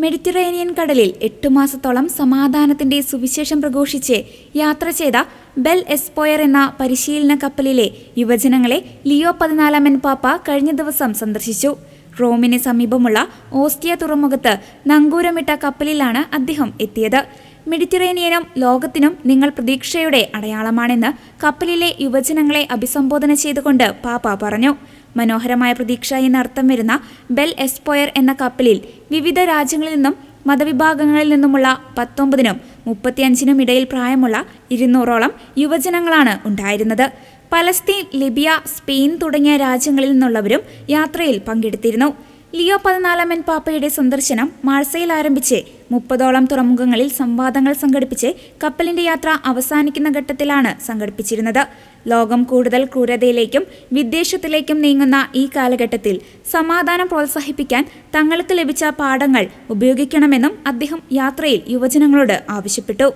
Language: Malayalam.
മെഡിറ്ററേനിയൻ കടലിൽ 8 മാസത്തോളം സമാധാനത്തിന്റെ സുവിശേഷം പ്രഘോഷിച്ച് യാത്ര ചെയ്ത ബെൽ എസ്പോയർ എന്ന പരിശീലന കപ്പലിലെ യുവജനങ്ങളെ ലിയോ 14 പാപ്പ കഴിഞ്ഞ ദിവസം സന്ദർശിച്ചു. റോമിന് സമീപമുള്ള ഓസ്റ്റിയ തുറമുഖത്ത് നങ്കൂരമിട്ട കപ്പലിലാണ് അദ്ദേഹം എത്തിയത്. മെഡിറ്ററേനിയനും ലോകത്തിനും നിങ്ങൾ പ്രതീക്ഷയുടെ അടയാളമാണെന്ന് കപ്പലിലെ യുവജനങ്ങളെ അഭിസംബോധന ചെയ്തുകൊണ്ട് പാപ്പ പറഞ്ഞു. മനോഹരമായ പ്രതീക്ഷ എന്നർത്ഥം വരുന്ന ബെൽ എസ്പോയർ എന്ന കപ്പലിൽ വിവിധ രാജ്യങ്ങളിൽ നിന്നും മതവിഭാഗങ്ങളിൽ നിന്നുമുള്ള 19നും 35നും ഇടയിൽ പ്രായമുള്ള 200ഓളം യുവജനങ്ങളാണ് ഉണ്ടായിരുന്നത്. പലസ്തീൻ, ലിബിയ, സ്പെയിൻ തുടങ്ങിയ രാജ്യങ്ങളിൽ നിന്നുള്ളവരും യാത്രയിൽ പങ്കെടുത്തിരുന്നു. ലിയോ 14 പാപ്പയുടെ സന്ദർശനം മാർസയിൽ ആരംഭിച്ച് 30ഓളം തുറമുഖങ്ങളിൽ സംവാദങ്ങൾ സംഘടിപ്പിച്ച് കപ്പലിന്റെ യാത്ര അവസാനിക്കുന്ന ഘട്ടത്തിലാണ് സംഘടിപ്പിച്ചിരുന്നത്. ലോകം കൂടുതൽ ക്രൂരതയിലേക്കും വിദ്വേഷത്തിലേക്കും നീങ്ങുന്ന ഈ കാലഘട്ടത്തിൽ സമാധാനം പ്രോത്സാഹിപ്പിക്കാൻ തങ്ങൾക്ക് ലഭിച്ച പാഠങ്ങൾ ഉപയോഗിക്കണമെന്നും അദ്ദേഹം യാത്രയിൽ യുവജനങ്ങളോട് ആവശ്യപ്പെട്ടു.